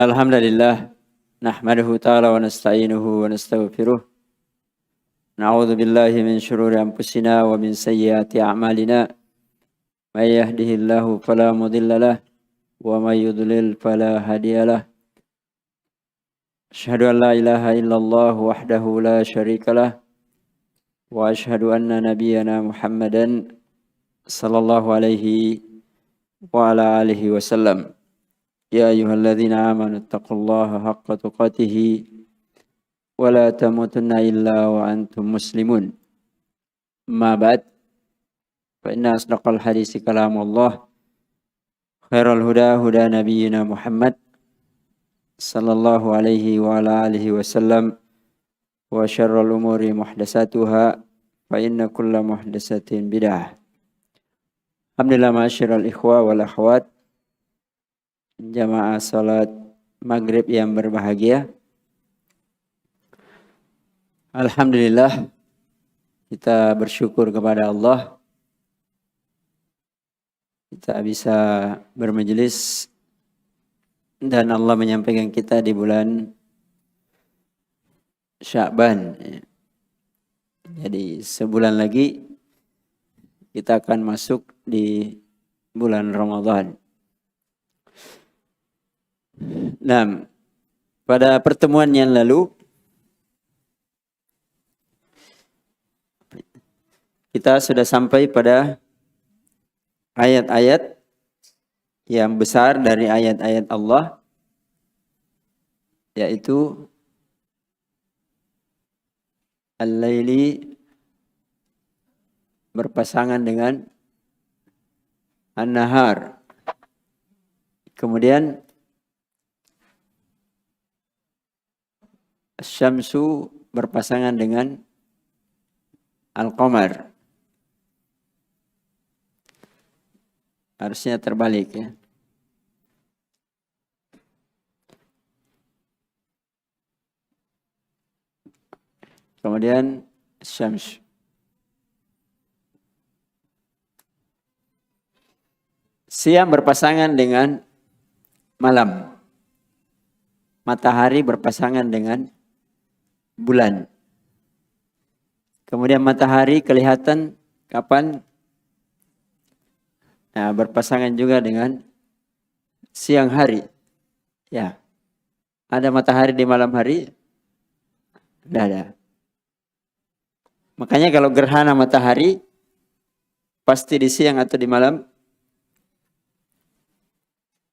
Alhamdulillah, nahmaduhu ta'ala wa nasta'inuhu wa nastaghfiruh. Na'udzu billahi min syururi anfusina wa min sayyiati a'malina. May yahdihillahu fala mudilla lah wa may yudlil fala hadiyalah. Asyhadu an la ilaha illallah wahdahu la syarikalah wa asyhadu anna nabiyyana Muhammadan sallallahu alaihi wa ala alihi wasallam. Ya ayyuhalladzina amanu taqullaha haqqa tuqatih wa la tamutunna illa wa antum muslimun. Ma ba'd, fa inna asdaqal hadisi kalamullah, khairal huda huda nabiyyina Muhammad sallallahu alaihi wa ala alihi wasallam, wa syarrul umuri muhdatsatuha fa inna kulla muhdatsatin bid'ah. Alhamdulillah, ma'asyiral ikhwa wal akhwat, jamaah salat maghrib yang berbahagia. Alhamdulillah, kita bersyukur kepada Allah, kita bisa bermajelis dan Allah menyampaikan kita di bulan Sya'ban. Jadi sebulan lagi kita akan masuk di bulan Ramadan. Nah, pada pertemuan yang lalu kita sudah sampai pada ayat-ayat yang besar dari ayat-ayat Allah, yaitu Al-Laili berpasangan dengan An-Nahar. Kemudian Syamsu berpasangan dengan Al-Qamar. Harusnya terbalik ya. Kemudian Syams. Siang berpasangan dengan malam. Matahari berpasangan dengan bulan. Kemudian matahari kelihatan kapan? Nah, berpasangan juga dengan siang hari. Ya. Ada matahari di malam hari? Tidak ada. Makanya kalau gerhana matahari pasti di siang atau di malam?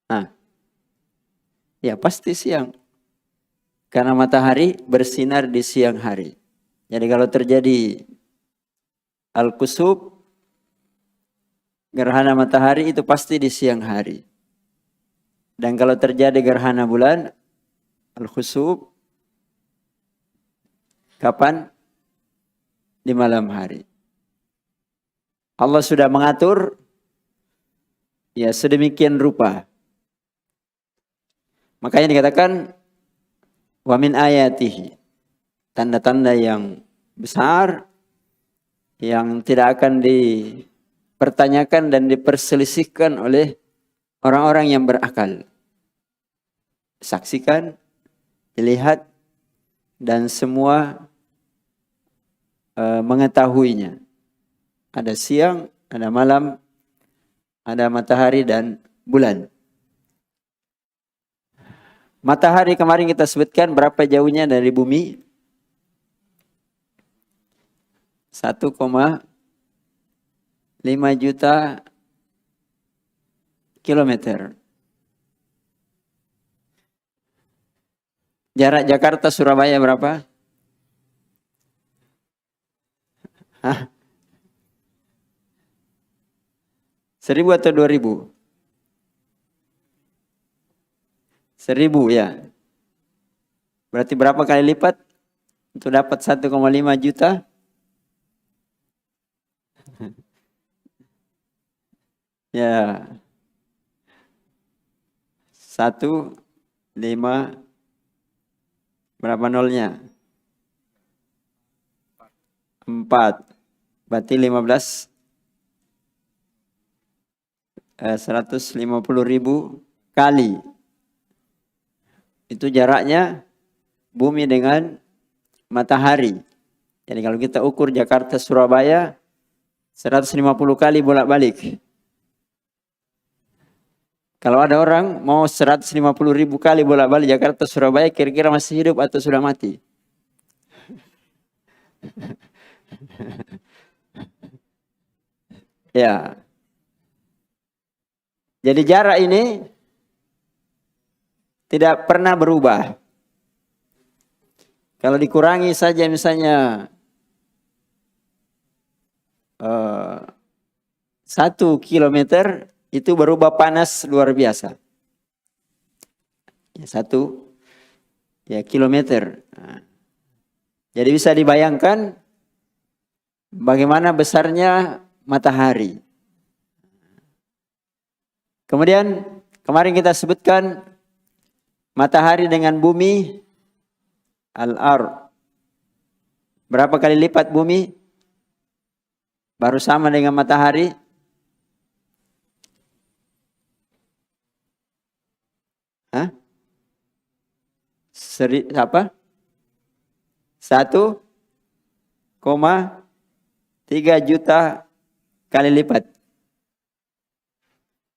Nah. Ya, pasti siang. Karena matahari bersinar di siang hari. Jadi kalau terjadi al-kusuf, gerhana matahari, itu pasti di siang hari. Dan kalau terjadi gerhana bulan, al-khusuf, kapan? Di malam hari. Allah sudah mengatur ya sedemikian rupa. Makanya dikatakan wa min ayatihi, tanda-tanda yang besar yang tidak akan dipertanyakan dan diperselisihkan oleh orang-orang yang berakal. Saksikan, dilihat, dan semua mengetahuinya. Ada siang, ada malam, ada matahari dan bulan. Matahari kemarin kita sebutkan berapa jauhnya dari bumi? 1,5 juta kilometer. Jarak Jakarta Surabaya berapa? Hah? 1.000 atau 2.000? 1.000 ya. Berarti berapa kali lipat untuk dapat 1,5 juta? Ya. 1,5, berapa nolnya? 4. Berarti 150.000 kali Itu jaraknya bumi dengan matahari. Jadi kalau kita ukur Jakarta Surabaya 150 kali bolak-balik. Kalau ada orang mau 150.000 kali bolak-balik Jakarta Surabaya, kira-kira masih hidup atau sudah mati? Ya. Jadi jarak ini tidak pernah berubah. Kalau dikurangi saja misalnya 1 kilometer, itu berubah panas luar biasa. Ya, 1 kilometer. Nah, jadi bisa dibayangkan bagaimana besarnya matahari. Kemudian kemarin kita sebutkan matahari dengan bumi al-ard. Berapa kali lipat bumi? Baru sama dengan matahari. Hah? 1,3 juta kali lipat.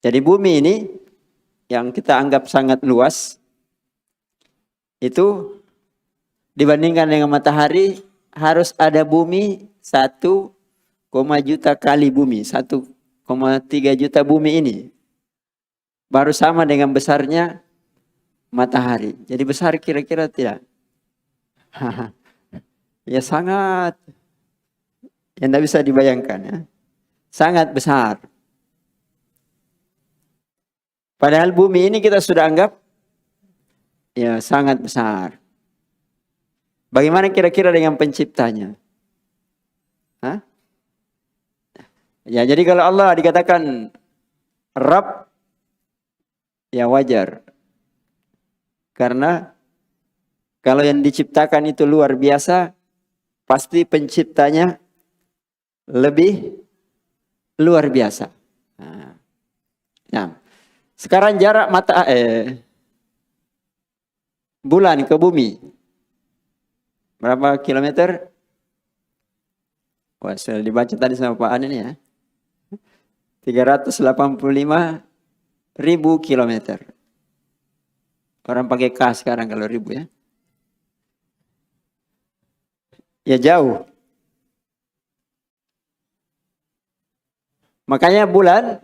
Jadi bumi ini yang kita anggap sangat luas, itu dibandingkan dengan matahari harus ada bumi 1, juta kali bumi. 1,3 juta bumi ini baru sama dengan besarnya matahari. Jadi besar kira-kira tidak? Ya sangat. Yang tidak bisa dibayangkan ya. Sangat besar. Padahal bumi ini kita sudah anggap ya sangat besar. Bagaimana kira-kira dengan penciptanya? Hah? Ya jadi kalau Allah dikatakan Rabb, ya wajar. Karena kalau yang diciptakan itu luar biasa, pasti penciptanya lebih luar biasa. Nah, sekarang jarak bulan ke bumi berapa kilometer? Wah, sudah dibaca tadi sama Pak An ini ya. 385.000 kilometer. Orang pakai K sekarang kalau ribu ya. Ya jauh. Makanya bulan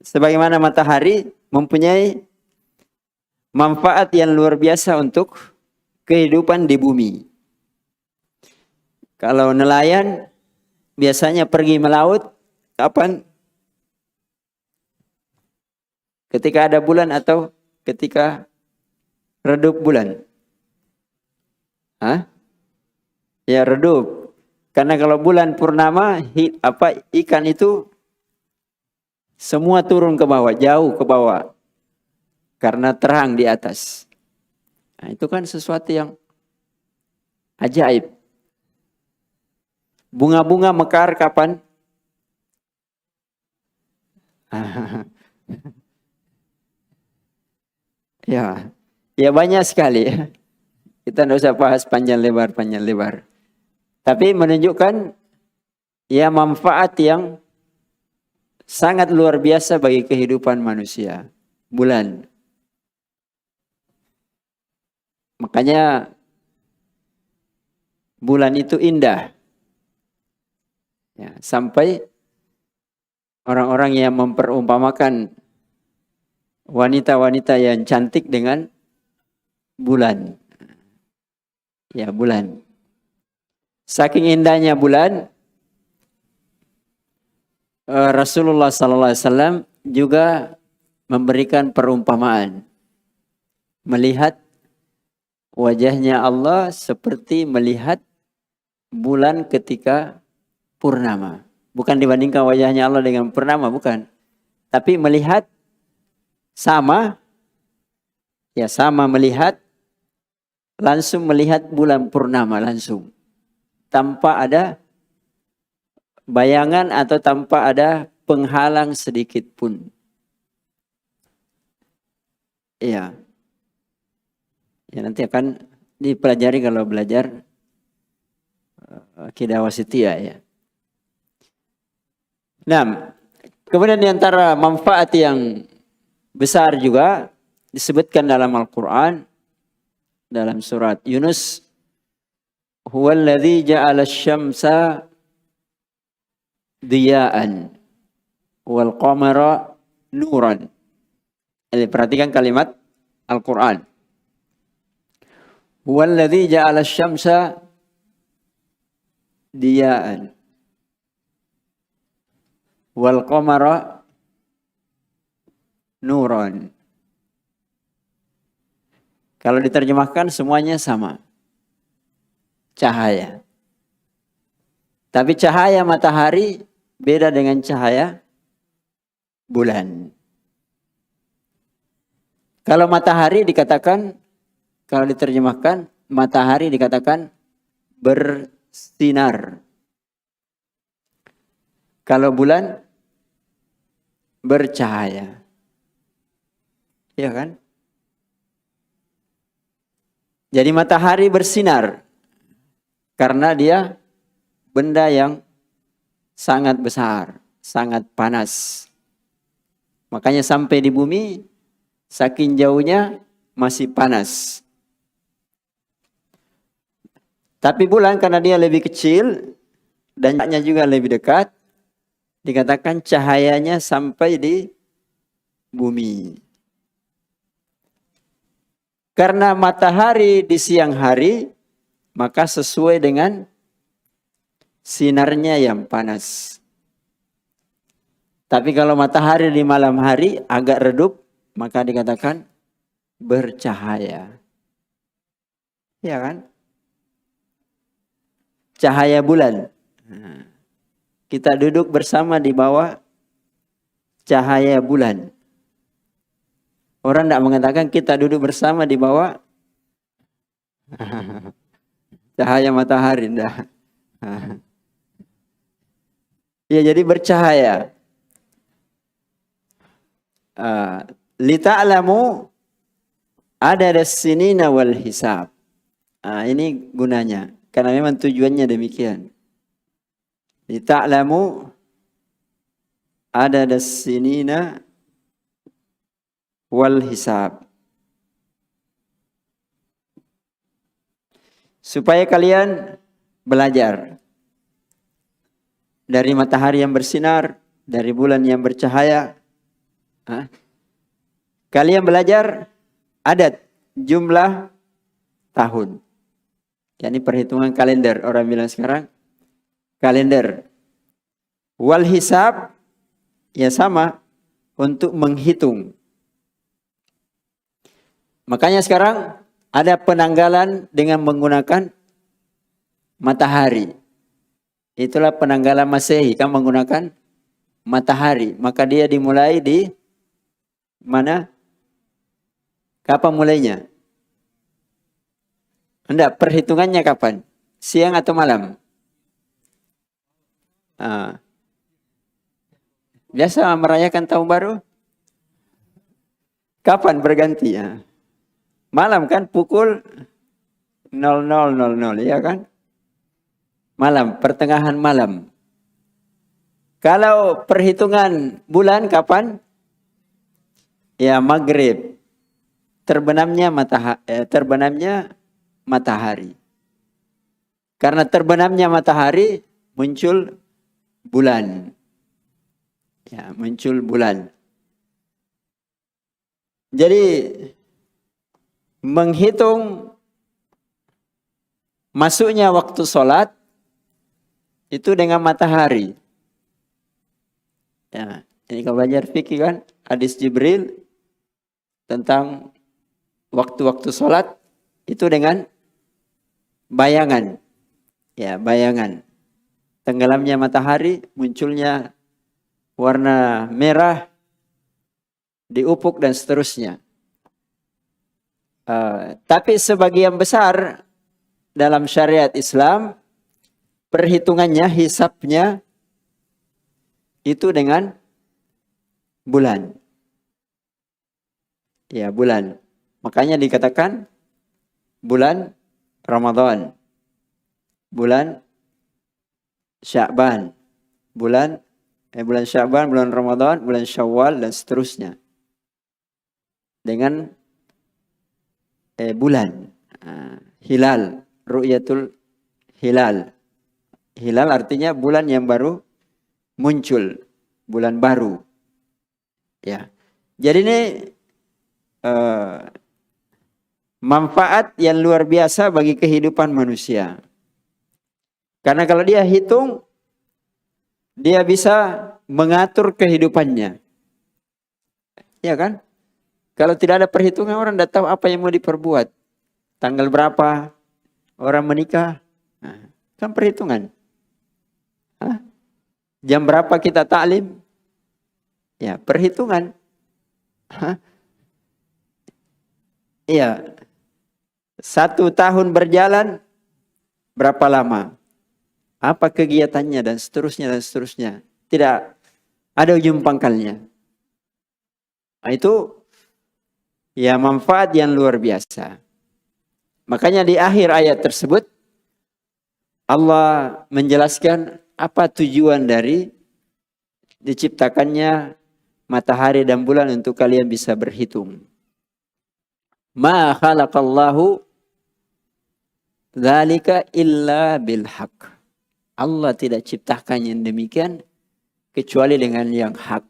sebagaimana matahari mempunyai manfaat yang luar biasa untuk kehidupan di bumi. Kalau nelayan biasanya pergi melaut kapan? Ketika ada bulan atau ketika redup bulan? Hah? Ya redup. Karena kalau bulan purnama, ikan itu semua turun ke bawah, jauh ke bawah. Karena terang di atas. Nah, itu kan sesuatu yang ajaib. Bunga-bunga mekar kapan? Ya banyak sekali. Kita tidak usah bahas panjang lebar. Tapi menunjukkan ya manfaat yang sangat luar biasa bagi kehidupan manusia. Bulan. Makanya bulan itu indah. Ya, sampai orang-orang yang memperumpamakan wanita-wanita yang cantik dengan bulan. Ya bulan. Saking indahnya bulan, Rasulullah SAW juga memberikan perumpamaan. Melihat wajahnya Allah seperti melihat bulan ketika purnama. Bukan dibandingkan wajahnya Allah dengan purnama, bukan. Tapi melihat sama melihat, langsung melihat bulan purnama langsung. Tanpa ada bayangan atau tanpa ada penghalang sedikit pun. Iya. Ya, nanti akan dipelajari kalau belajar akidah wasitiyah ya. Nah, kemudian di antara manfaat yang besar juga disebutkan dalam Al-Quran dalam surat Yunus, huwallazi ja'ala asy-syamsa diya'an wal qamara nuran. Jadi perhatikan kalimat Al-Quran. Huwallazi ja'ala asy-syamsa diya'an wal qamara nuran. Kalau diterjemahkan semuanya sama. Cahaya. Tapi cahaya matahari beda dengan cahaya bulan. Kalau matahari dikatakan, kalau diterjemahkan, matahari dikatakan bersinar. Kalau bulan bercahaya. Iya kan? Jadi matahari bersinar karena dia benda yang sangat besar, sangat panas. Makanya sampai di bumi, saking jauhnya masih panas. Tapi bulan karena dia lebih kecil dan jaraknya juga lebih dekat, dikatakan cahayanya sampai di bumi. Karena matahari di siang hari, maka sesuai dengan sinarnya yang panas. Tapi kalau matahari di malam hari agak redup, maka dikatakan bercahaya. Ya kan? Cahaya bulan. Kita duduk bersama di bawah cahaya bulan. Orang tidak mengatakan kita duduk bersama di bawah cahaya matahari. Enggak. Ya, jadi bercahaya. Lita'lamu adada sinina wal hisab. Ini gunanya. Karena memang tujuannya demikian. Lita'lamu adada sinina wal hisab. Supaya kalian belajar dari matahari yang bersinar, dari bulan yang bercahaya. Kalian belajar adat jumlah tahun. Yani perhitungan kalender. Orang bilang sekarang kalender. Wal hisab ya sama untuk menghitung. Makanya sekarang ada penanggalan dengan menggunakan matahari. Itulah penanggalan Masehi kan menggunakan matahari. Maka dia dimulai di mana? Kapan mulainya? Enggak, perhitungannya kapan? Siang atau malam? Biasa merayakan tahun baru? Kapan berganti? Malam kan pukul 00.00 ya kan? Malam, pertengahan malam. Kalau perhitungan bulan kapan? Ya maghrib. Terbenamnya matahari. Karena terbenamnya matahari muncul bulan. Ya, muncul bulan. Jadi menghitung masuknya waktu sholat itu dengan matahari. Ya, ini kalau belajar fikih kan, hadis Jibril tentang waktu-waktu sholat itu dengan bayangan. Ya, bayangan. Tenggelamnya matahari, munculnya warna merah di ufuk dan seterusnya. Tapi sebagian besar dalam syariat Islam perhitungannya, hisabnya itu dengan bulan. Ya, bulan. Makanya dikatakan bulan Ramadan, bulan Sya'ban, bulan Sya'ban, bulan Ramadan, bulan Syawal dan seterusnya. Dengan bulan hilal, ru'yatul hilal. Hilal artinya bulan yang baru muncul, bulan baru. Ya. Jadi ini manfaat yang luar biasa bagi kehidupan manusia. Karena kalau dia hitung, dia bisa mengatur kehidupannya. Ya kan? Kalau tidak ada perhitungan, orang tidak tahu apa yang mau diperbuat. Tanggal berapa orang menikah, kan perhitungan. Jam berapa kita taklim? Ya, perhitungan. Iya. 1 tahun berjalan, berapa lama? Apa kegiatannya dan seterusnya dan seterusnya. Tidak ada ujung pangkalnya. Nah, itu ya manfaat yang luar biasa. Makanya di akhir ayat tersebut Allah menjelaskan apa tujuan dari diciptakannya matahari dan bulan untuk kalian bisa berhitung. Ma khalaqallahu dzalika illa bil haqq. Allah tidak ciptakan yang demikian kecuali dengan yang hak,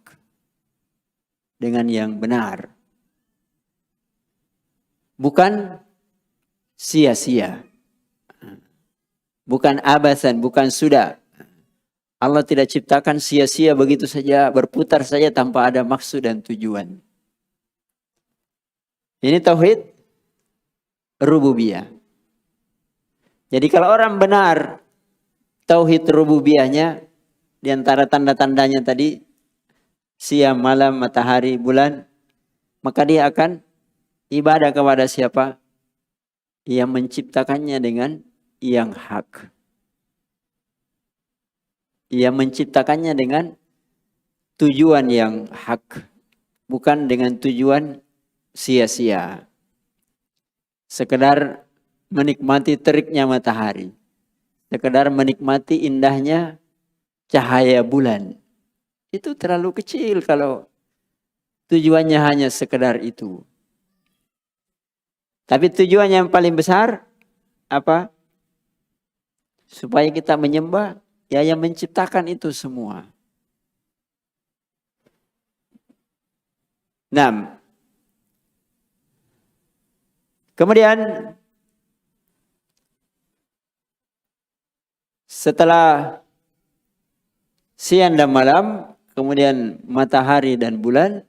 dengan yang benar. Bukan sia-sia. Bukan abasan, bukan sudah. Allah tidak ciptakan sia-sia begitu saja, berputar saja tanpa ada maksud dan tujuan. Ini tauhid rububiyah. Jadi kalau orang benar tauhid rububiyahnya, di antara tanda-tandanya tadi, siang, malam, matahari, bulan, maka dia akan ibadah kepada siapa? Yang menciptakannya dengan yang hak. Yang menciptakannya dengan tujuan yang hak. Bukan dengan tujuan sia-sia. Sekedar menikmati teriknya matahari. Sekedar menikmati indahnya cahaya bulan. Itu terlalu kecil kalau tujuannya hanya sekedar itu. Tapi tujuan yang paling besar apa? Supaya kita menyembah ya yang menciptakan itu semua. 6. Kemudian setelah siang dan malam, kemudian matahari dan bulan,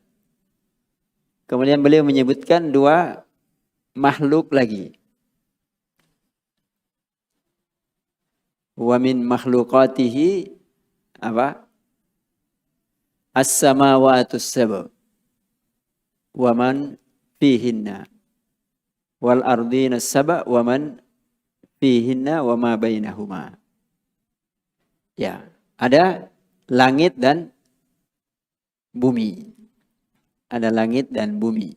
kemudian beliau menyebutkan 2 makhluk lagi. Wa min makhlukatihi apa? As-samawatus sab' wa man fihinna wal ardina sab' wa man fihinna wa ma bainahuma. Ya, ada langit dan bumi. Ada langit dan bumi.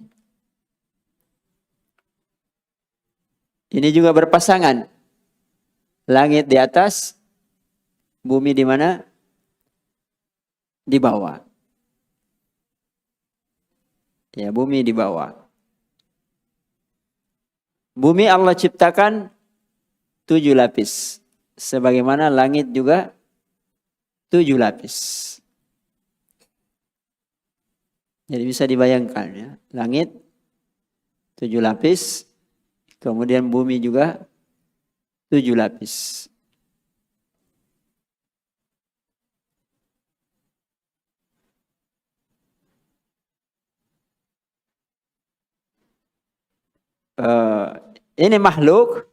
Ini juga berpasangan. Langit di atas, bumi di mana? Di bawah. Ya, bumi di bawah. Bumi Allah ciptakan 7 lapis. Sebagaimana langit juga 7 lapis. Jadi bisa dibayangkan ya. Langit 7 lapis. Kemudian bumi juga 7 lapis. Ini makhluk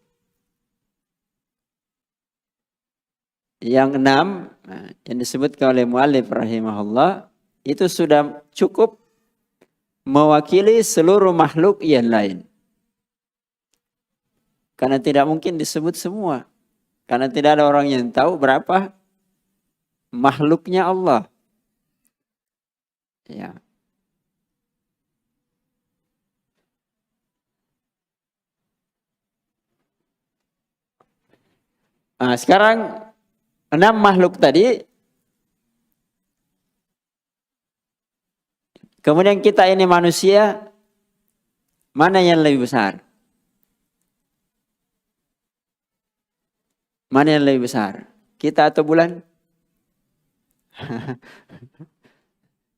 yang 6 yang disebutkan oleh muallif rahimahullah itu sudah cukup mewakili seluruh makhluk yang lain. Karena tidak mungkin disebut semua. Karena tidak ada orang yang tahu berapa makhluknya Allah. Ya. Nah, sekarang 6 makhluk tadi, kemudian kita ini manusia, mana yang lebih besar? Mana yang lebih besar? Kita atau bulan?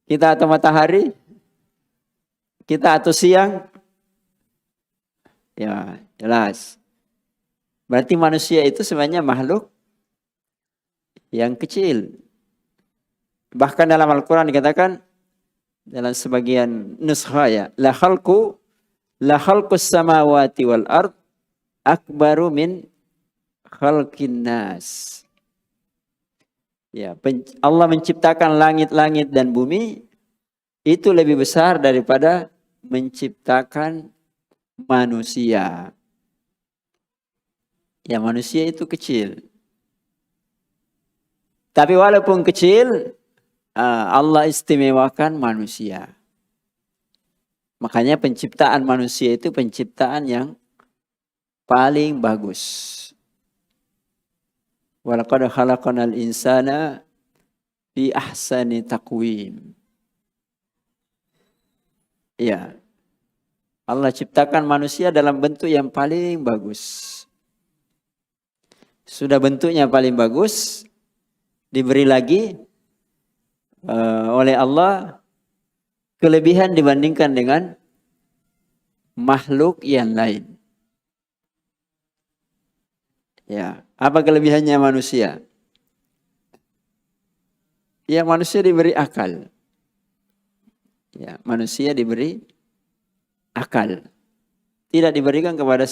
Kita atau matahari? Kita atau siang? Ya, jelas. Berarti manusia itu sebenarnya makhluk yang kecil. Bahkan dalam Al-Quran dikatakan, dalam sebagian nuskha ya, la khalqus samawati wal ard akbaru min khalqin nas. Ya, Allah menciptakan langit-langit dan bumi itu lebih besar daripada menciptakan manusia. Ya, manusia itu kecil. Tapi walaupun kecil, Allah istimewakan manusia. Makanya penciptaan manusia itu penciptaan yang paling bagus. Walaqad khalaqnal insana fi ahsani taqwim. Ya. Allah ciptakan manusia dalam bentuk yang paling bagus. Sudah bentuknya paling bagus, diberi lagi oleh Allah kelebihan dibandingkan dengan makhluk yang lain. Ya, apa kelebihannya manusia? Ya, manusia diberi akal. Ya, manusia diberi akal. Tidak diberikan kepada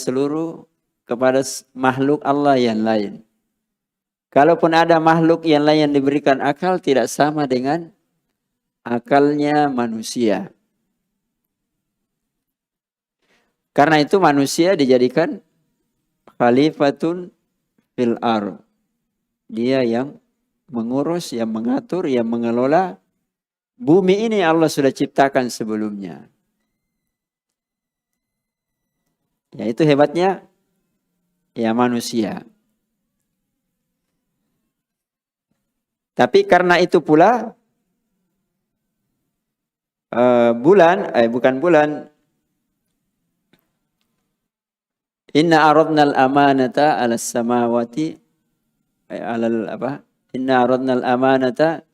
makhluk Allah yang lain. Kalaupun ada makhluk yang lain yang diberikan akal, tidak sama dengan akalnya manusia. Karena itu manusia dijadikan khalifatun fil ardh. Dia yang mengurus, yang mengatur, yang mengelola bumi ini. Allah sudah ciptakan sebelumnya. Ya, itu hebatnya ya manusia. Tapi karena itu pula bukan bulan. Inna aradnal amanata 'alas samawati Inna aradnal amanata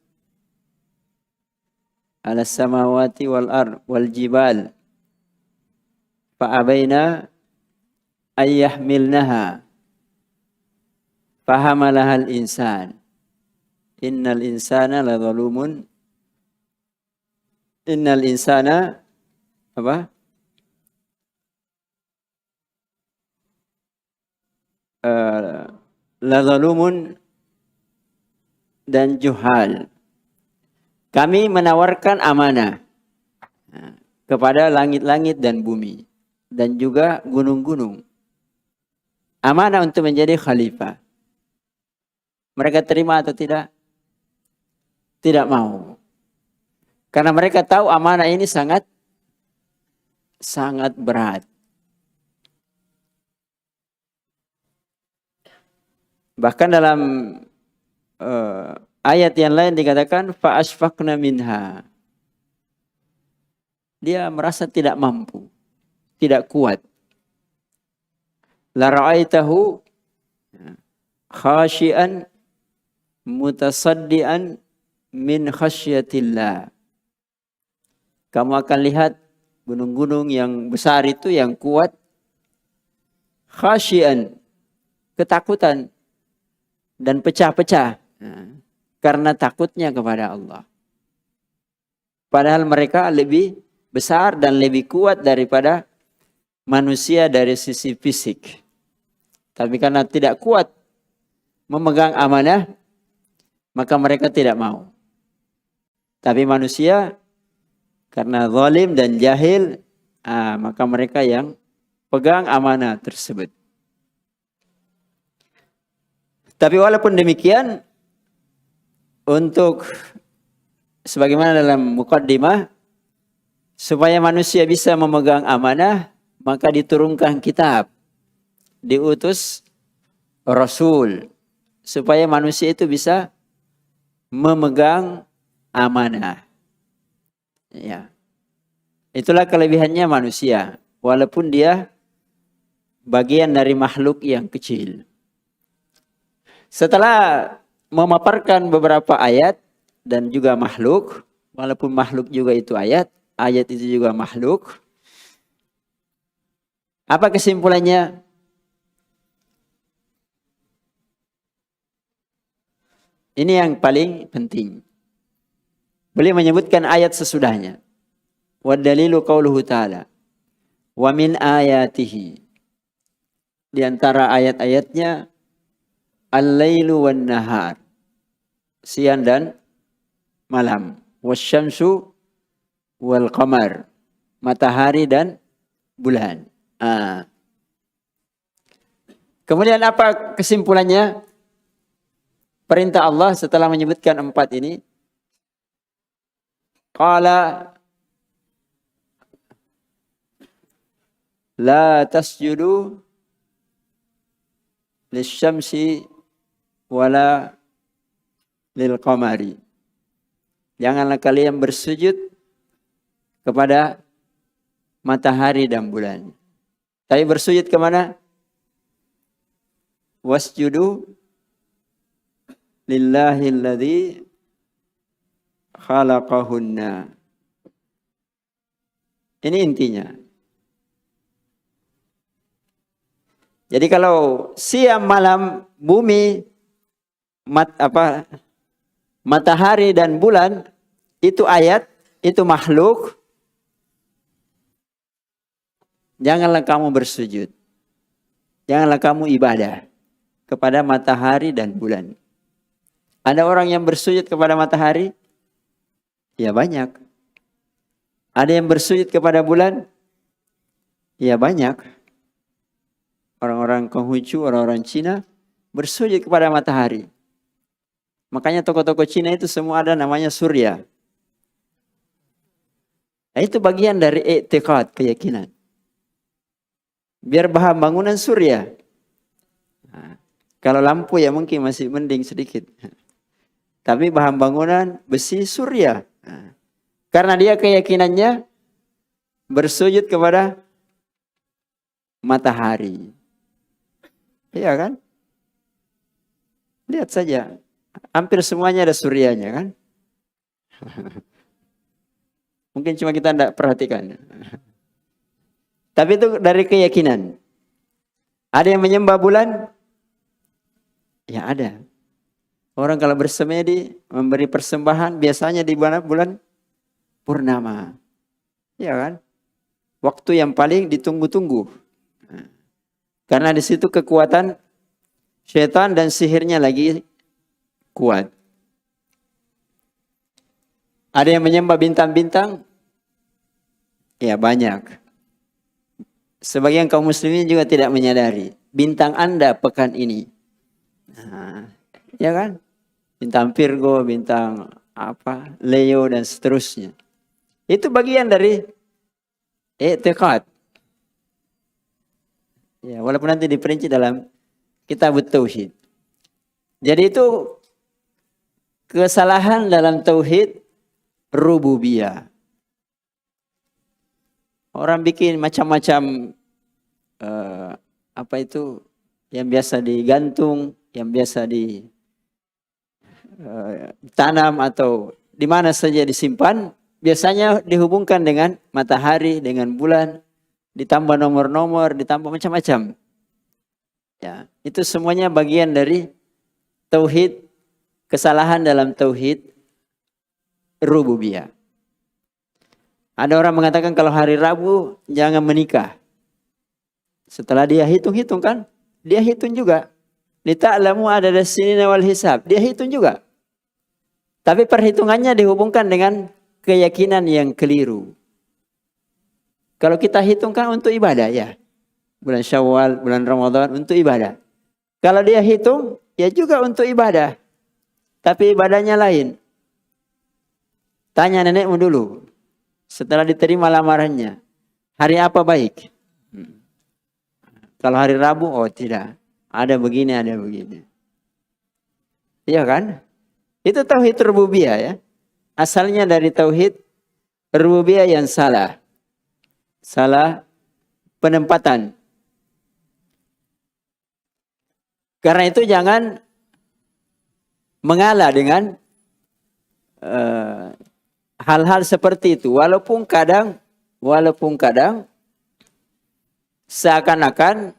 'alas samawati wal ard wal jibal fa abaina ayyahmilnaha fahamalahal insan innal insana ladzalumun innal insana ladzalumun dan juhal. Kami menawarkan amanah kepada langit-langit dan bumi dan juga gunung-gunung. Amanah untuk menjadi khalifah. Mereka terima atau tidak? Tidak mau. Karena mereka tahu amanah ini sangat berat. Bahkan dalam ayat yang lain dikatakan fa asfaqna minha. Dia merasa tidak mampu, tidak kuat. La ra'aitahu khashian mutasaddian min khasyatillah. Kamu akan lihat gunung-gunung yang besar itu yang kuat, khasyian, ketakutan dan pecah-pecah karena takutnya kepada Allah. Padahal mereka lebih besar dan lebih kuat daripada manusia dari sisi fisik. Tapi karena tidak kuat memegang amanah, maka mereka tidak mau. Tapi manusia karena zalim dan jahil, maka mereka yang pegang amanah tersebut. Tapi walaupun demikian, untuk sebagaimana dalam muqaddimah, supaya manusia bisa memegang amanah, maka diturunkan kitab, diutus Rasul. supaya manusia itu bisa memegang amanah. Ya. Itulah kelebihannya manusia, walaupun dia bagian dari makhluk yang kecil. Setelah memaparkan beberapa ayat dan juga makhluk, walaupun makhluk juga itu ayat, ayat itu juga makhluk. Apa kesimpulannya? Ini yang paling penting. Beliau menyebutkan ayat sesudahnya. Wa dalilu qauluhu ta'ala. Wa min ayatihi. Di antara ayat-ayatnya al-lailu wan nahar. Siang dan malam. Wasyamsu wal qamar. Matahari dan bulan. Kemudian apa kesimpulannya? Perintah Allah setelah menyebutkan 4 ini. Qala la tasjudu lisyamsi wala lil qamari. Janganlah kalian bersujud kepada matahari dan bulan. Tapi bersujud kemana? Wasjudu lillahi alladhi khalaqahunna. Ini intinya. Jadi kalau siang malam bumi matahari dan bulan itu ayat, itu makhluk, janganlah kamu bersujud. Janganlah kamu ibadah kepada matahari dan bulan. Ada orang yang bersujud kepada matahari? Ya banyak. Ada yang bersujud kepada bulan? Ya banyak. Orang-orang Konghucu, orang-orang Cina bersujud kepada matahari. Makanya tokoh-tokoh Cina itu semua ada namanya Surya. Nah, itu bagian dari i'tiqad, keyakinan. Biar bahan bangunan Surya. Nah, kalau lampu ya mungkin masih mending sedikit. Tapi bahan bangunan besi Surya. Nah, karena dia keyakinannya bersujud kepada matahari. Iya kan? Lihat saja. Hampir semuanya ada suryanya kan? Mungkin cuma kita tidak perhatikan. Tapi itu dari keyakinan. Ada yang menyembah bulan? Ya ada. Orang kalau bersemedi, memberi persembahan, biasanya di bulan purnama. Ya kan? Waktu yang paling ditunggu-tunggu. Karena di situ kekuatan syaitan dan sihirnya lagi kuat. Ada yang menyembah bintang-bintang? Ya banyak. Sebagian kaum muslimin juga tidak menyadari. Bintang Anda pekan ini. Nah, ya kan? Bintang Virgo, bintang Leo dan seterusnya. Itu bagian dari i'tiqad. Ya, walaupun nanti diperinci dalam kitab tauhid. Jadi itu kesalahan dalam tauhid rububiyah. Orang bikin macam-macam yang biasa digantung, yang biasa ditanam atau di mana saja disimpan, biasanya dihubungkan dengan matahari, dengan bulan. Ditambah nomor-nomor, ditambah macam-macam. Ya, itu semuanya bagian dari tauhid, kesalahan dalam tauhid rububiyah. Ada orang mengatakan kalau hari Rabu jangan menikah. Setelah dia hitung-hitung kan, dia hitung juga. Lita'lamu adada sinina wal hisab, dia hitung juga. Tapi perhitungannya dihubungkan dengan keyakinan yang keliru. Kalau kita hitungkan untuk ibadah ya. Bulan Syawal, bulan Ramadan untuk ibadah. Kalau dia hitung, ya juga untuk ibadah. Tapi ibadahnya lain. Tanya nenekmu dulu. Setelah diterima lamarannya. Hari apa baik? Kalau hari Rabu, oh tidak. Ada begini, ada begini. Iya kan? Itu tauhid rububiyah ya. Asalnya dari tauhid rububiyah yang salah. Salah penempatan. Karena itu jangan mengalah dengan hal-hal seperti itu. Walaupun kadang seakan-akan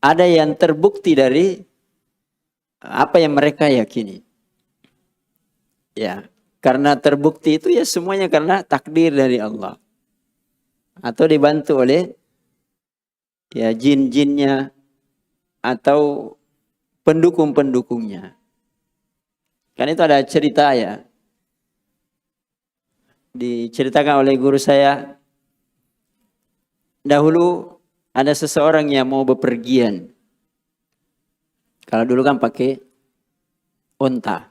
ada yang terbukti dari apa yang mereka yakini. Ya, karena terbukti itu ya semuanya karena takdir dari Allah. Atau dibantu oleh ya jin-jinnya atau pendukung-pendukungnya. Kan itu ada cerita ya. Diceritakan oleh guru saya. Dahulu ada seseorang yang mau bepergian. Kalau dulu kan pakai unta.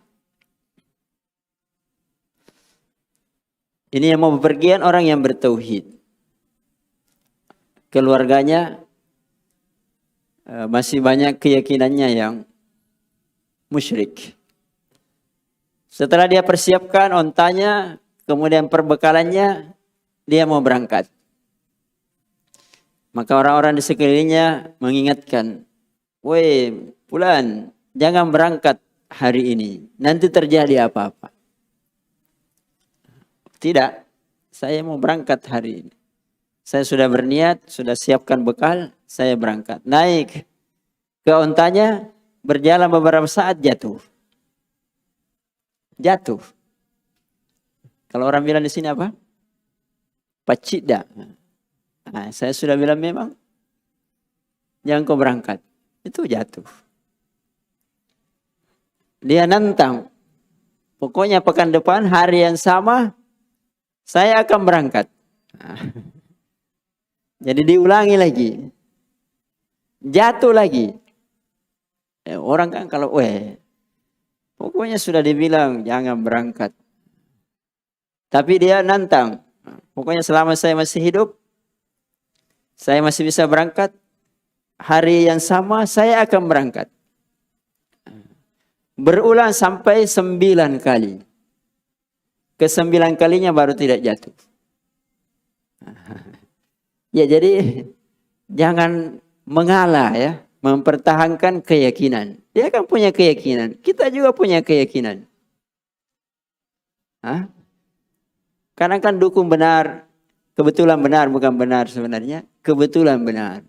Ini yang mau bepergian orang yang bertauhid. Keluarganya masih banyak keyakinannya yang musyrik. Setelah dia persiapkan ontanya, kemudian perbekalannya, dia mau berangkat. Maka orang-orang di sekelilingnya mengingatkan, "Woi, Fulan, jangan berangkat hari ini. Nanti terjadi apa-apa." "Tidak, saya mau berangkat hari ini. Saya sudah berniat, sudah siapkan bekal, saya berangkat." Naik ke ontanya, berjalan beberapa saat jatuh. Jatuh. Kalau orang bilang di sini apa? Pacida. Nah, saya sudah bilang memang jangan kau berangkat. Itu jatuh. Dia nantang. Pokoknya pekan depan hari yang sama saya akan berangkat. Nah, jadi diulangi lagi. Jatuh lagi. Orang kan kalau pokoknya sudah dibilang jangan berangkat. Tapi dia nantang. Pokoknya selama saya masih hidup, saya masih bisa berangkat. Hari yang sama saya akan berangkat. Berulang sampai 9 kali. Ke-9 kalinya baru tidak jatuh. Ya jadi jangan mengalah ya. Mempertahankan keyakinan. Dia kan punya keyakinan. Kita juga punya keyakinan. Hah? Karena kan dukung benar. Kebetulan benar, bukan benar sebenarnya. Kebetulan benar.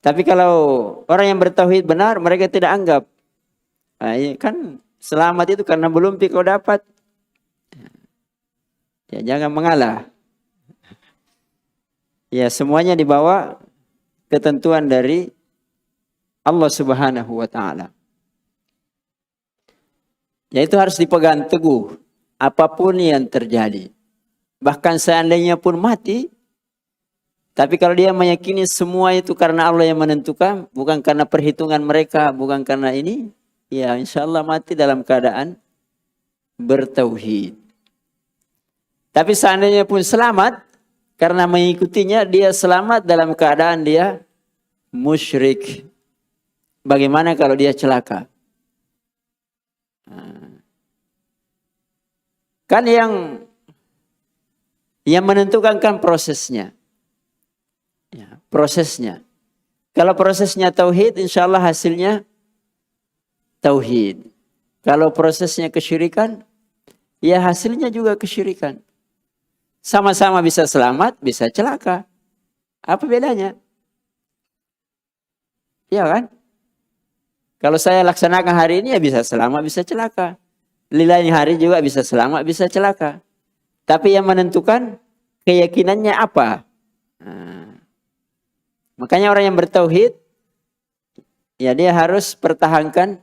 Tapi kalau orang yang bertauhid benar, mereka tidak anggap. Nah, ya kan selamat itu karena belum kau dapat. Ya jangan mengalah. Ya semuanya dibawa ketentuan dari Allah Subhanahu wa taala. Ya itu harus dipegang teguh apapun yang terjadi. Bahkan seandainya pun mati, tapi kalau dia meyakini semua itu karena Allah yang menentukan, bukan karena perhitungan mereka, bukan karena ini, ya insya Allah mati dalam keadaan bertauhid. Tapi seandainya pun selamat, karena mengikutinya dia selamat dalam keadaan dia musyrik. Bagaimana kalau dia celaka? Kan yang menentukan kan prosesnya. Ya, prosesnya. Kalau prosesnya tauhid, insya Allah hasilnya tauhid. Kalau prosesnya kesyirikan, ya hasilnya juga kesyirikan. Sama-sama bisa selamat, bisa celaka. Apa bedanya? Iya kan? Kalau saya laksanakan hari ini ya bisa selamat, bisa celaka. Di lain hari juga bisa selamat, bisa celaka. Tapi yang menentukan keyakinannya apa? Nah, makanya orang yang bertauhid, ya dia harus pertahankan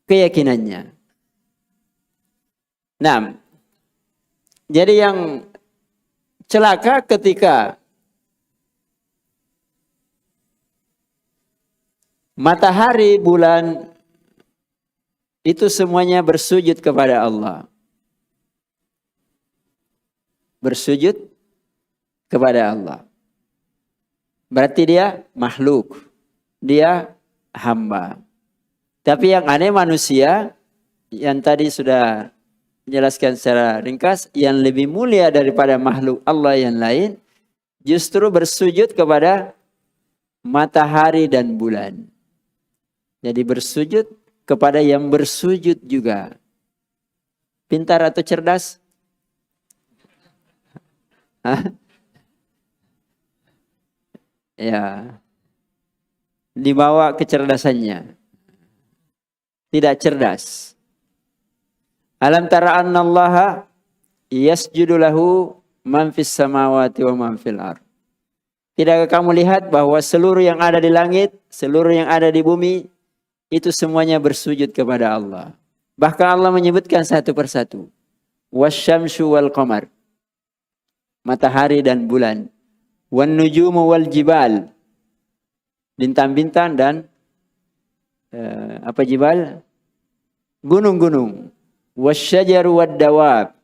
keyakinannya. Nah, jadi yang celaka ketika matahari, bulan, itu semuanya bersujud kepada Allah. Bersujud kepada Allah. Berarti dia makhluk. Dia hamba. Tapi yang aneh manusia, yang tadi sudah menjelaskan secara ringkas, yang lebih mulia daripada makhluk Allah yang lain, justru bersujud kepada matahari dan bulan. Jadi bersujud kepada yang bersujud juga. Pintar atau cerdas? Hah? Ya, dibawa kecerdasannya. Tidak cerdas. Alam tara annallaha yasjudu lahu man fis samawati wa man fil ardh. Tidakkah kamu lihat bahwa seluruh yang ada di langit, seluruh yang ada di bumi, itu semuanya bersujud kepada Allah. Bahkan Allah menyebutkan satu persatu. Wasyamsu wal qamar. Matahari dan bulan. Wan nujumu wal jibal. Bintang-bintang dan jibal? Gunung-gunung. Wasyajaru wad dawab.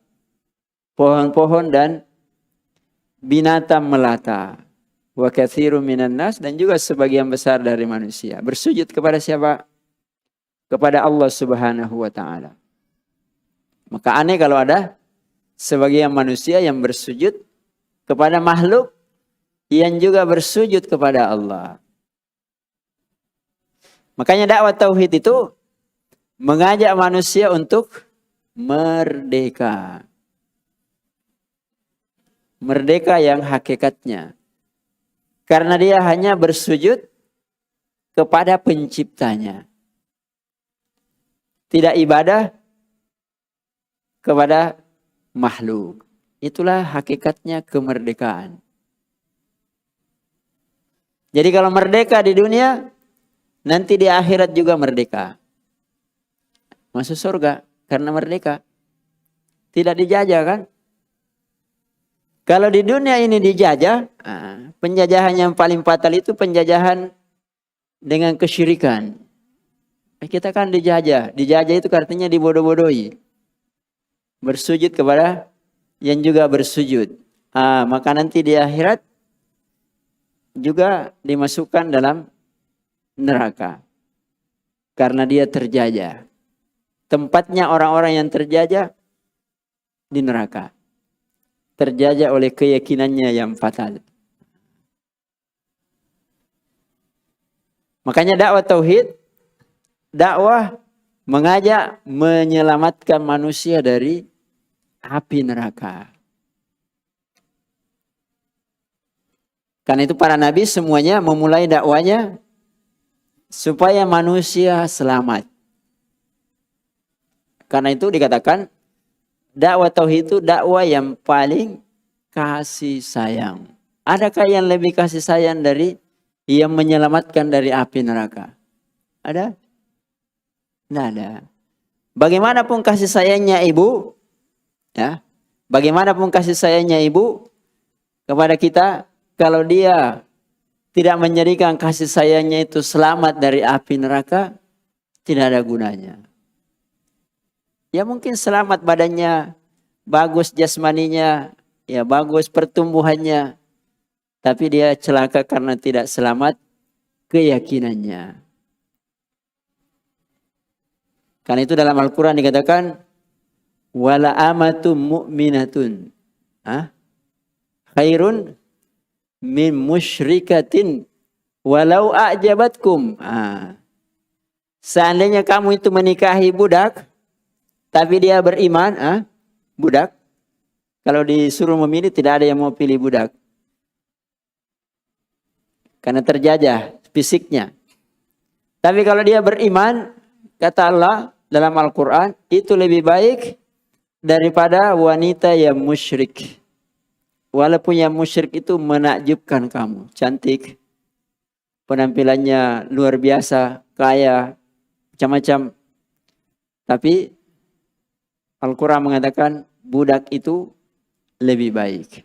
Pohon-pohon dan binatang melata. Wa katsirun minan nas, dan juga sebagian besar dari manusia. Bersujud kepada siapa? Kepada Allah Subhanahu wa taala. Maka aneh kalau ada sebagian manusia yang bersujud kepada makhluk yang juga bersujud kepada Allah. Makanya dakwah tauhid itu mengajak manusia untuk merdeka. Merdeka yang hakikatnya. Karena dia hanya bersujud kepada penciptanya. Tidak ibadah kepada makhluk. Itulah hakikatnya kemerdekaan. Jadi kalau merdeka di dunia, nanti di akhirat juga merdeka. Masuk surga karena merdeka. Tidak dijajah kan? Kalau di dunia ini dijajah, penjajahan yang paling fatal itu penjajahan dengan kesyirikan. Kita kan dijajah. Dijajah itu artinya dibodoh-bodohi. Bersujud kepada yang juga bersujud. Maka nanti di akhirat juga dimasukkan dalam neraka. Karena dia terjajah. Tempatnya orang-orang yang terjajah di neraka. Terjajah oleh keyakinannya yang fatal. Makanya dakwah tauhid, dakwah mengajak menyelamatkan manusia dari api neraka. Karena itu para nabi semuanya memulai dakwanya supaya manusia selamat. Karena itu dikatakan dakwah tauhid itu dakwah yang paling kasih sayang. Adakah yang lebih kasih sayang dari yang menyelamatkan dari api neraka? Ada? Tidak ada. Bagaimanapun kasih sayangnya ibu, ya, bagaimanapun kasih sayangnya ibu kepada kita, kalau dia tidak menjadikan kasih sayangnya itu selamat dari api neraka, tidak ada gunanya. Ya mungkin selamat badannya, bagus jasmaninya, ya bagus pertumbuhannya, tapi dia celaka karena tidak selamat keyakinannya. Karena itu dalam Al-Quran dikatakan wala amatum mu'minatun khairun min musyrikatin walau a'jabatkum. Seandainya kamu itu menikahi budak tapi dia beriman, budak. Kalau disuruh memilih tidak ada yang mau pilih budak. Karena terjajah fisiknya. Tapi kalau dia beriman, kata Allah dalam Al-Quran, itu lebih baik daripada wanita yang musyrik. Walaupun yang musyrik itu menakjubkan kamu. Cantik, penampilannya luar biasa, kaya, macam-macam. Tapi Al-Quran mengatakan budak itu lebih baik.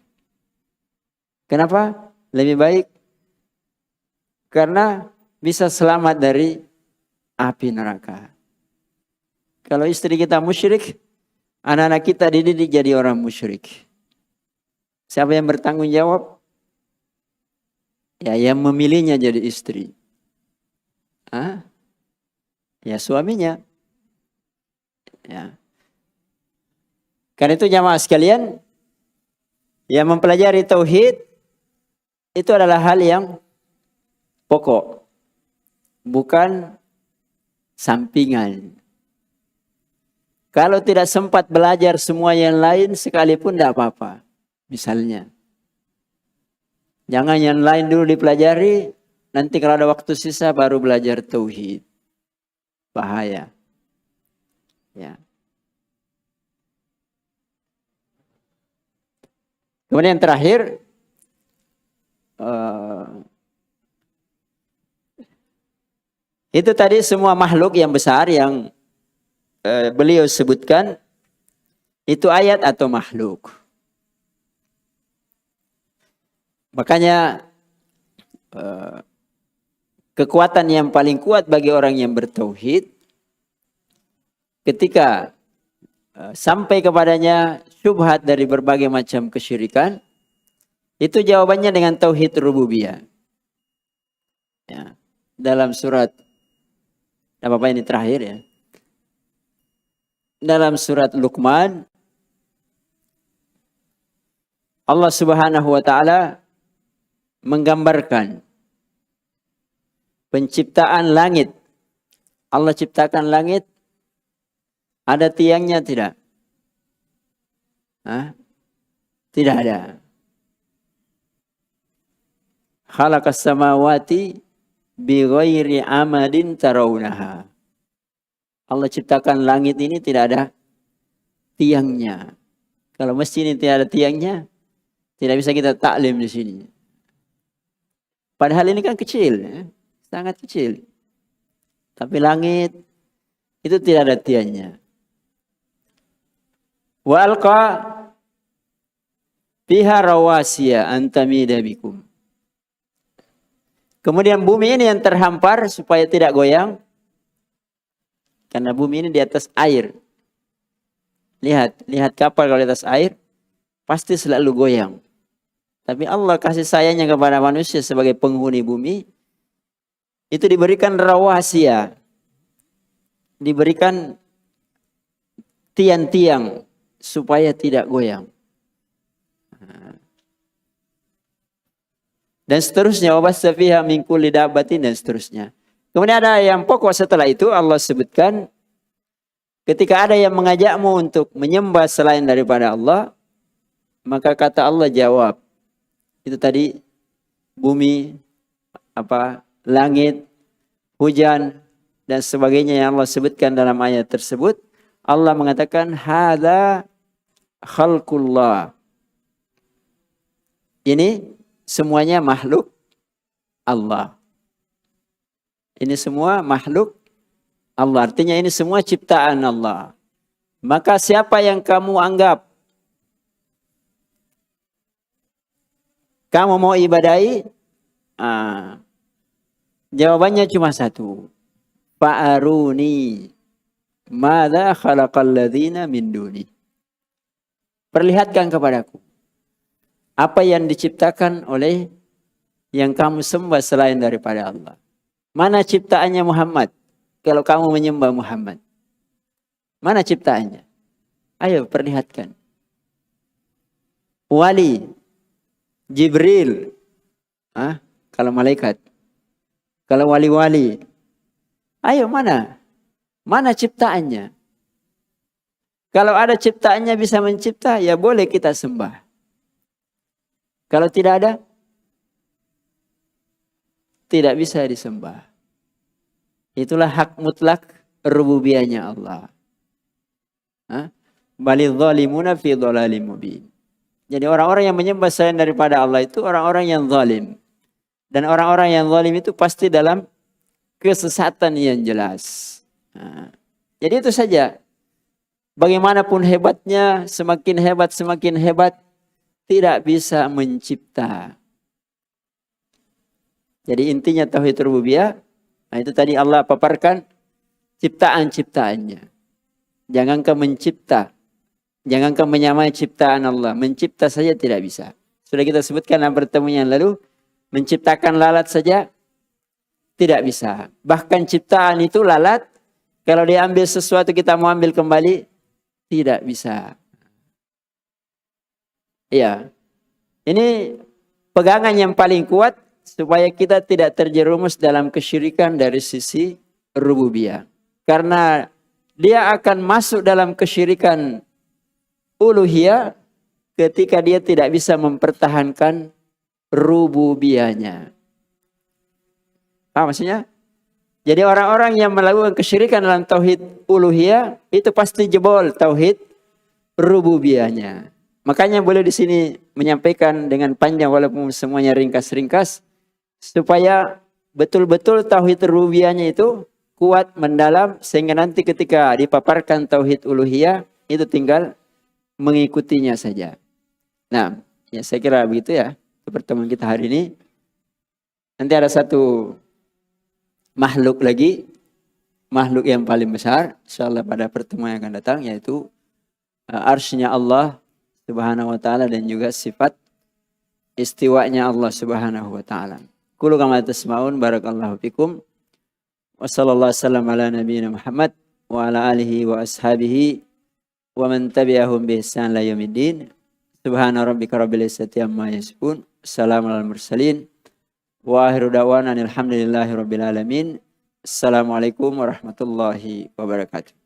Kenapa? Lebih baik karena bisa selamat dari api neraka. Kalau istri kita musyrik, anak-anak kita dididik jadi orang musyrik. Siapa yang bertanggung jawab? Ya, yang memilihnya jadi istri. Ya suaminya. Ya. Karena itu jamaah sekalian, yang mempelajari tauhid itu adalah hal yang pokok, bukan sampingan. Kalau tidak sempat belajar semua yang lain sekalipun tidak apa-apa. Misalnya, jangan yang lain dulu dipelajari, nanti kalau ada waktu sisa baru belajar tauhid. Bahaya. Ya. Kemudian yang terakhir, itu tadi semua makhluk yang besar yang beliau sebutkan, itu ayat atau makhluk. Makanya kekuatan yang paling kuat bagi orang yang bertauhid, ketika sampai kepadanya syubhat dari berbagai macam kesyirikan, itu jawabannya dengan tauhid rububiyah. Ya. Dalam surat, apa ini terakhir ya? Dalam surat Luqman, Allah Subhanahu wa taala menggambarkan penciptaan langit. Allah ciptakan langit, ada tiangnya tidak? Hah? Tidak ada. Khalaqas samawati bighairi amadin tarawunaha. Allah ciptakan langit ini tidak ada tiangnya. Kalau masjid ini tidak ada tiangnya, tidak bisa kita taklim di sini. Padahal ini kan kecil, ya? Sangat kecil. Tapi langit itu tidak ada tiangnya. Wa alqa fiha rawasiya an tamida bikum. Kemudian bumi ini yang terhampar supaya tidak goyang. Karena bumi ini di atas air. Lihat kapal kalau di atas air, pasti selalu goyang. Tapi Allah kasih sayangnya kepada manusia sebagai penghuni bumi, itu diberikan rawasiya. Diberikan tiang-tiang supaya tidak goyang. Dan seterusnya, wabassa fiha min kulli dabbatin, dan seterusnya. Kemudian ada yang pokok setelah itu, Allah sebutkan ketika ada yang mengajakmu untuk menyembah selain daripada Allah, maka kata Allah jawab. Itu tadi bumi, langit, hujan dan sebagainya yang Allah sebutkan dalam ayat tersebut. Allah mengatakan hadza khalqullah. Ini semuanya makhluk Allah. Ini semua makhluk Allah. Artinya ini semua ciptaan Allah. Maka siapa yang kamu anggap kamu mau ibadahi? Jawabannya cuma satu. Fa'aruni madza khalaqal ladzina min duni. Perlihatkan kepadaku apa yang diciptakan oleh yang kamu sembah selain daripada Allah. Mana ciptaannya Muhammad? Kalau kamu menyembah Muhammad, mana ciptaannya? Ayo perlihatkan. Wali, Jibril, kalau malaikat, kalau wali-wali, ayo mana? Mana ciptaannya? Kalau ada ciptaannya bisa mencipta, ya boleh kita sembah. Kalau tidak ada, tidak bisa disembah. Itulah hak mutlak rububiyahnya Allah. Balil zalimuna fi dhalalim mubin. Jadi orang-orang yang menyembah selain daripada Allah itu orang-orang yang zalim. Dan orang-orang yang zalim itu pasti dalam kesesatan yang jelas. Jadi itu saja. Bagaimanapun hebatnya, semakin hebat, tidak bisa mencipta. Jadi intinya tauhid rububiyah, itu tadi Allah paparkan ciptaan-ciptaannya. Jangankan mencipta, jangankan menyamai ciptaan Allah, mencipta saja tidak bisa. Sudah kita sebutkan dalam pertemuan yang lalu, menciptakan lalat saja tidak bisa. Bahkan ciptaan itu lalat Kalau dia ambil sesuatu kita mau ambil kembali, tidak bisa. Iya. Ini pegangan yang paling kuat supaya kita tidak terjerumus dalam kesyirikan dari sisi rububiyah. Karena dia akan masuk dalam kesyirikan uluhiyah ketika dia tidak bisa mempertahankan rububiyahnya. Paham maksudnya? Jadi orang-orang yang melakukan kesyirikan dalam tauhid uluhiyah itu pasti jebol tauhid rububiyahnya. Makanya boleh di sini menyampaikan dengan panjang walaupun semuanya ringkas-ringkas supaya betul-betul tauhid rububiyahnya itu kuat mendalam sehingga nanti ketika dipaparkan tauhid uluhiyah itu tinggal mengikutinya saja. Nah, ya saya kira begitu ya pertemuan kita hari ini. Nanti ada satu makhluk lagi, makhluk yang paling besar, insyaallah pada pertemuan yang akan datang, yaitu arsy-nya Allah Subhanahu wa ta'ala dan juga sifat istiwanya Allah Subhanahu wa ta'ala. Qulu kama tasma'un, barakallahu fikum. Wa sallallahu wasallam ala nabiyyina Muhammad wa ala alihi wa ashabihi wa man tabi'ahum bi ihsan ila yaumiddin. Subhana rabbika rabbil izzati amma yasifun. Assalamu alal mursalin. Wa akhiru da'wana alhamdulillahi rabbil alamin. Assalamualaikum warahmatullahi wabarakatuh.